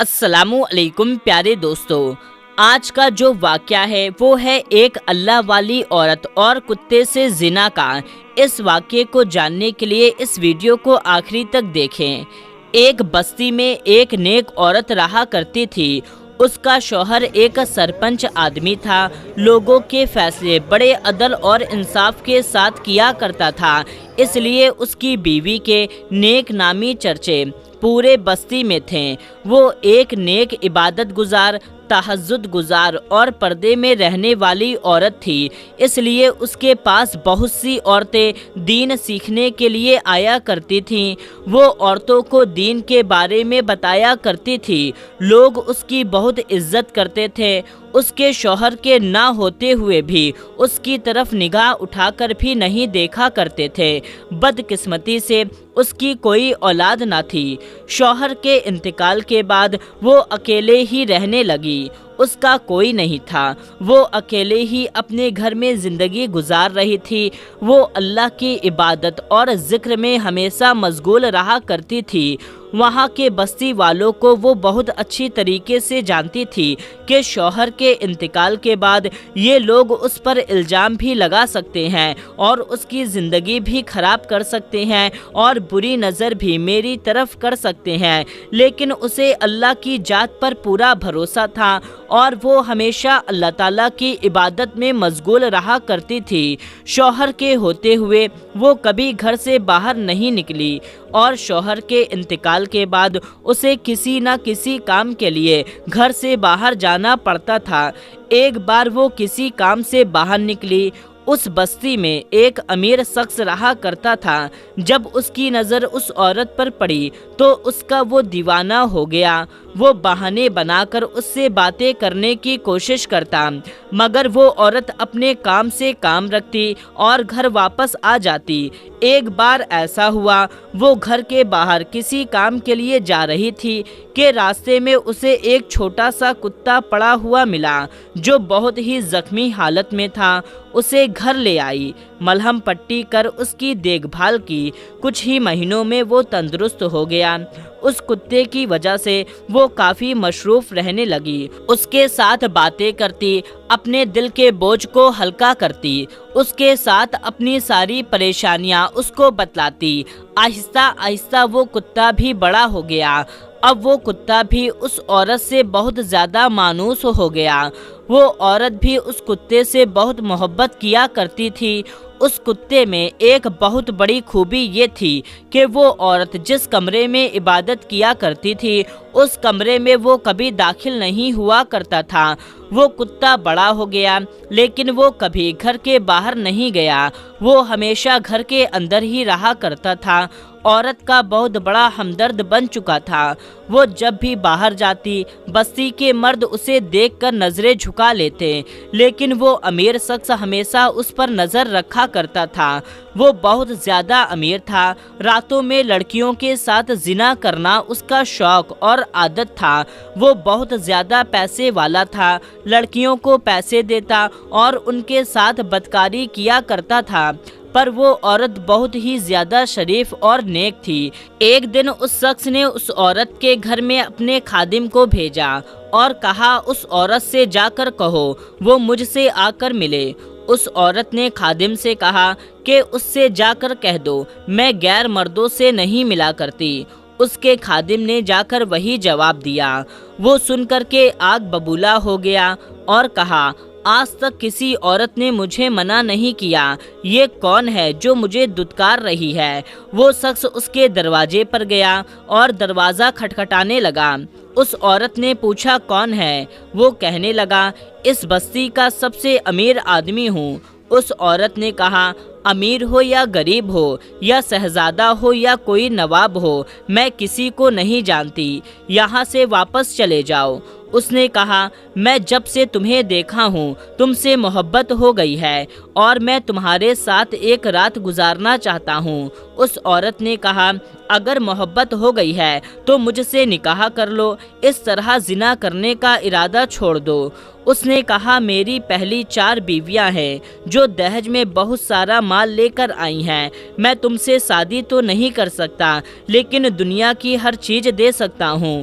السلام علیکم پیارے دوستو، آج کا جو واقعہ ہے وہ ہے ایک اللہ والی عورت اور کتے سے زنا کا۔ اس واقعے کو جاننے کے لیے اس ویڈیو کو آخری تک دیکھیں۔ ایک بستی میں ایک نیک عورت رہا کرتی تھی۔ اس کا شوہر ایک سرپنچ آدمی تھا، لوگوں کے فیصلے بڑے عدل اور انصاف کے ساتھ کیا کرتا تھا، اس لیے اس کی بیوی کے نیک نامی چرچے پورے بستی میں تھے۔ وہ ایک نیک عبادت گزار، تہجد گزار اور پردے میں رہنے والی عورت تھی، اس لیے اس کے پاس بہت سی عورتیں دین سیکھنے کے لیے آیا کرتی تھیں۔ وہ عورتوں کو دین کے بارے میں بتایا کرتی تھی، لوگ اس کی بہت عزت کرتے تھے۔ اس کے شوہر کے نہ ہوتے ہوئے بھی اس کی طرف نگاہ اٹھا کر بھی نہیں دیکھا کرتے تھے۔ بدقسمتی سے اس کی کوئی اولاد نہ تھی۔ شوہر کے انتقال کے بعد وہ اکیلے ہی رہنے لگی۔ اس کا کوئی نہیں تھا، وہ اکیلے ہی اپنے گھر میں زندگی گزار رہی تھی۔ وہ اللہ کی عبادت اور ذکر میں ہمیشہ مشغول رہا کرتی تھی۔ وہاں کے بستی والوں کو وہ بہت اچھی طریقے سے جانتی تھی کہ شوہر کے انتقال کے بعد یہ لوگ اس پر الزام بھی لگا سکتے ہیں اور اس کی زندگی بھی خراب کر سکتے ہیں اور بری نظر بھی میری طرف کر سکتے ہیں، لیکن اسے اللہ کی ذات پر پورا بھروسہ تھا اور وہ ہمیشہ اللہ تعالیٰ کی عبادت میں مشغول رہا کرتی تھی۔ شوہر کے ہوتے ہوئے وہ کبھی گھر سے باہر نہیں نکلی اور شوہر کے انتقال کے بعد اسے کسی نہ کسی کام کے لیے گھر سے باہر جانا پڑتا تھا۔ ایک بار وہ کسی کام سے باہر نکلی۔ اس بستی میں ایک امیر شخص رہا کرتا تھا۔ جب اس کی نظر اس عورت پر پڑی تو اس کا وہ دیوانہ ہو گیا۔ وہ بہانے بنا کر اس سے باتیں کرنے کی کوشش کرتا، مگر وہ عورت اپنے کام سے کام رکھتی اور گھر واپس آ جاتی۔ ایک بار ایسا ہوا، وہ گھر کے باہر کسی کام کے لیے جا رہی تھی کہ راستے میں اسے ایک چھوٹا سا کتا پڑا ہوا ملا جو بہت ہی زخمی حالت میں تھا۔ اسے گھر لے آئی، ملہم پٹی کر اس کی دیکھ بھال کی۔ کچھ ہی مہینوں میں وہ تندرست ہو گیا۔ اس کتے کی وجہ سے وہ کافی مصروف رہنے لگی، اس کے ساتھ باتیں کرتی، اپنے دل کے بوجھ کو ہلکا کرتی، اس کے ساتھ اپنی ساری پریشانیاں اس کو بتلاتی۔ آہستہ آہستہ وہ کتا بھی بڑا ہو گیا۔ اب وہ کتا بھی اس عورت سے بہت زیادہ مانوس ہو گیا۔ وہ عورت بھی اس کتے سے بہت محبت کیا کرتی تھی۔ اس کتے میں ایک بہت بڑی خوبی یہ تھی کہ وہ عورت جس کمرے میں عبادت کیا کرتی تھی اس کمرے میں وہ کبھی داخل نہیں ہوا کرتا تھا۔ وہ کتا بڑا ہو گیا لیکن وہ کبھی گھر کے باہر نہیں گیا، وہ ہمیشہ گھر کے اندر ہی رہا کرتا تھا۔ عورت کا بہت بڑا ہمدرد بن چکا تھا۔ وہ جب بھی باہر جاتی بستی کے مرد اسے دیکھ کر نظریں جھکا لیتے، لیکن وہ امیر شخص ہمیشہ اس پر نظر رکھا کرتا تھا۔ وہ بہت زیادہ امیر تھا، راتوں میں لڑکیوں کے ساتھ زنا کرنا اس کا شوق اور عادت تھا۔ وہ بہت زیادہ پیسے والا تھا، لڑکیوں کو پیسے دیتا اور ان کے ساتھ بدکاری کیا کرتا تھا، پر وہ عورت بہت ہی زیادہ شریف اور نیک تھی۔ ایک دن اس شخص نے اس عورت کے گھر میں اپنے خادم کو بھیجا اور کہا اس عورت سے جا کر کہو وہ مجھ سے آ کر ملے۔ اس عورت نے خادم سے کہا کہ اس سے جا کر کہہ دو میں غیر مردوں سے نہیں ملا کرتی۔ اس کے خادم نے جا کر وہی جواب دیا۔ وہ سن کر کے آگ ببولا ہو گیا اور کہا آج تک کسی عورت نے مجھے منع نہیں کیا، یہ کون ہے جو مجھے دھتکار رہی ہے؟ وہ شخص اس کے دروازے پر گیا اور دروازہ کھٹکھٹانے لگا۔ اس عورت نے پوچھا کون ہے؟ وہ کہنے لگا اس بستی کا سب سے امیر آدمی ہوں۔ اس عورت نے کہا امیر ہو یا غریب ہو یا شہزادہ ہو یا کوئی نواب ہو، میں کسی کو نہیں جانتی، یہاں سے واپس چلے جاؤ۔ اس نے کہا میں جب سے تمہیں دیکھا ہوں تم سے محبت ہو گئی ہے اور میں تمہارے ساتھ ایک رات گزارنا چاہتا ہوں۔ اس عورت نے کہا اگر محبت ہو گئی ہے تو مجھ سے نکاح کر لو، اس طرح زنا کرنے کا ارادہ چھوڑ دو۔ اس نے کہا میری پہلی 4 بیویاں ہیں جو دہیج میں بہت سارا مال لے کر آئی ہیں، میں تم سے شادی تو نہیں کر سکتا لیکن دنیا کی ہر چیز دے سکتا ہوں۔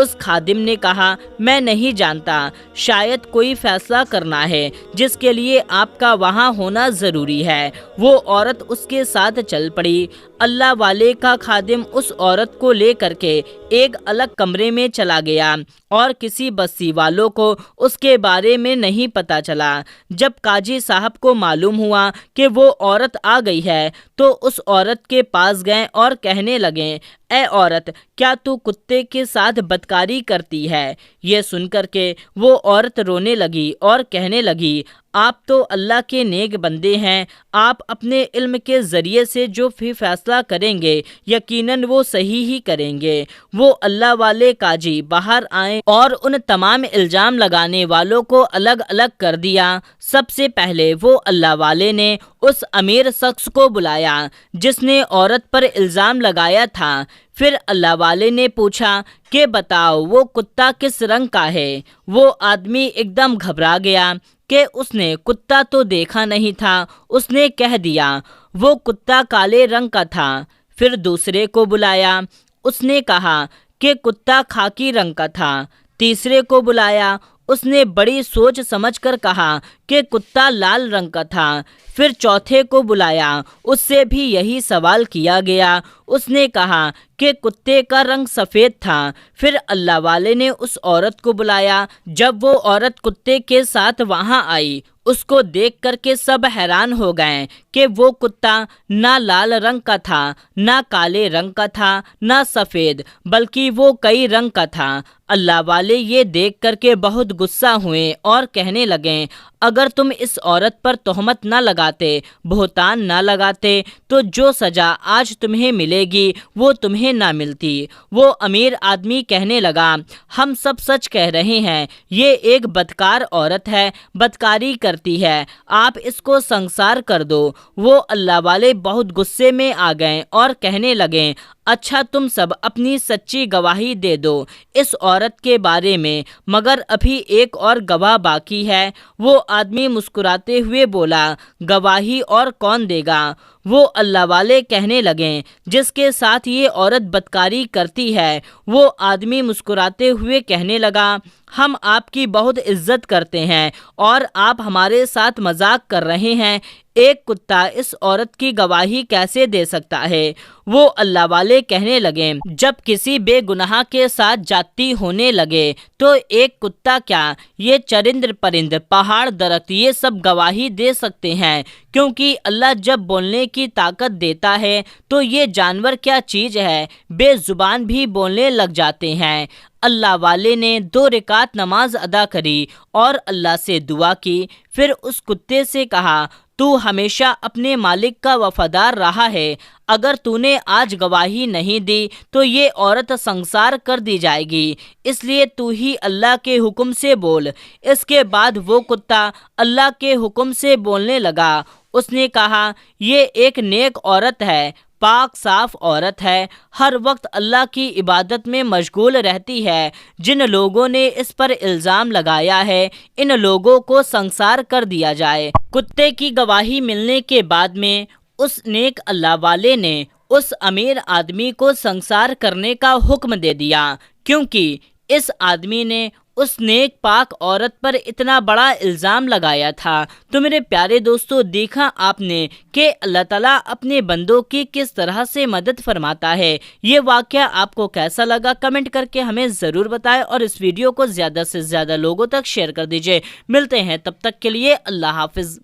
اس خادم نے کہا میں نہیں جانتا، شاید کوئی فیصلہ کرنا ہے جس کے لیے آپ کا وہاں ہونا ضروری ہے۔ وہ عورت اس کے ساتھ چل پڑی۔ اللہ والے کا خادم اس عورت کو لے کر کے ایک الگ کمرے میں چلا گیا اور کسی بستی والوں کو اس کے بارے میں نہیں پتہ چلا۔ جب قاضی صاحب کو معلوم ہوا کہ وہ عورت آ گئی ہے تو اس عورت کے پاس گئے اور کہنے لگے اے عورت، کیا تو کتے کے ساتھ بدکاری کرتی ہے؟ یہ سن کر کے وہ عورت رونے لگی اور کہنے لگی آپ تو اللہ کے نیک بندے ہیں، آپ اپنے علم کے ذریعے سے جو بھی فیصلہ کریں گے یقیناً وہ صحیح ہی کریں گے۔ وہ اللہ والے قاضی باہر آئے اور ان تمام الزام لگانے والوں کو الگ الگ کر دیا۔ سب سے پہلے وہ اللہ والے نے اس امیر شخص کو بلایا جس نے عورت پر الزام لگایا تھا۔ پھر اللہ والے نے پوچھا کہ بتاؤ وہ کتا کس رنگ کا ہے؟ وہ آدمی ایک دم گھبرا گیا کہ اس نے کتا تو دیکھا نہیں تھا۔ اس نے کہہ دیا وہ کتا کالے رنگ کا تھا۔ پھر دوسرے کو بلایا، اس نے کہا کہ کتا خاکی رنگ کا تھا۔ تیسرے کو بلایا، اس نے بڑی سوچ سمجھ کر کہا کہ کتا لال رنگ کا تھا۔ پھر چوتھے کو بلایا، اس سے بھی یہی سوال کیا گیا۔ اس نے کہا کہ کتے کا رنگ سفید تھا۔ پھر اللہ والے نے اس عورت کو بلایا۔ جب وہ عورت کتے کے ساتھ وہاں آئی، اس کو دیکھ کر کے سب حیران ہو گئے کہ وہ کتا نہ لال رنگ کا تھا، نہ کالے رنگ کا تھا، نہ سفید، بلکہ وہ کئی رنگ کا تھا۔ اللہ والے یہ دیکھ کر کے بہت غصہ ہوئے اور کہنے لگے اگر تم اس عورت پر تہمت نہ لگاتے، بہتان نہ لگاتے، تو جو سزا آج تمہیں ملے گی وہ تمہیں نہ ملتی۔ وہ امیر آدمی کہنے لگا ہم سب سچ کہہ رہے ہیں، یہ ایک بدکار عورت ہے، بدکاری کرتی ہے، آپ اس کو سنسار کر دو۔ وہ اللہ والے بہت غصے میں آ گئے اور کہنے لگے اچھا تم سب اپنی سچی گواہی دے دو اس عورت کے بارے میں، مگر ابھی ایک اور گواہ باقی ہے۔ وہ آدمی مسکراتے ہوئے بولا گواہی اور کون دے گا؟ وہ اللہ والے کہنے لگے جس کے ساتھ یہ عورت بدکاری کرتی ہے۔ وہ آدمی مسکراتے ہوئے کہنے لگا ہم آپ کی بہت عزت کرتے ہیں اور آپ ہمارے ساتھ مذاق کر رہے ہیں، ایک کتا اس عورت کی گواہی کیسے دے سکتا ہے؟ وہ اللہ والے کہنے لگے جب کسی بے گناہ کے ساتھ جاتی ہونے لگے تو ایک کتا کیا، یہ چرند پرند، پہاڑ، درخت، یہ سب گواہی دے سکتے ہیں، کیونکہ اللہ جب بولنے کی طاقت دیتا ہے تو یہ جانور کیا چیز ہے، بے زبان بھی بولنے لگ جاتے ہیں۔ اللہ والے نے 2 رکعت نماز ادا کری اور اللہ سے دعا کی۔ پھر اس کتے سے کہا تو ہمیشہ اپنے مالک کا وفادار رہا ہے، اگر تو نے آج گواہی نہیں دی تو یہ عورت سنسار کر دی جائے گی، اس لیے تو ہی اللہ کے حکم سے بول۔ اس کے بعد وہ کتا اللہ کے حکم سے بولنے لگا۔ اس نے کہا یہ ایک نیک عورت ہے، پاک صاف عورت ہے، ہر وقت اللہ کی عبادت میں مشغول رہتی ہے۔ جن لوگوں نے اس پر الزام لگایا ہے ان لوگوں کو سنسار کر دیا جائے۔ کتے کی گواہی ملنے کے بعد میں اس نیک اللہ والے نے اس امیر آدمی کو سنسار کرنے کا حکم دے دیا، کیونکہ اس آدمی نے اس نیک پاک عورت پر اتنا بڑا الزام لگایا تھا۔ تو میرے پیارے دوستو، دیکھا آپ نے کہ اللہ تعالیٰ اپنے بندوں کی کس طرح سے مدد فرماتا ہے۔ یہ واقعہ آپ کو کیسا لگا کمنٹ کر کے ہمیں ضرور بتائیں اور اس ویڈیو کو زیادہ سے زیادہ لوگوں تک شیئر کر دیجئے۔ ملتے ہیں تب تک کے لیے، اللہ حافظ۔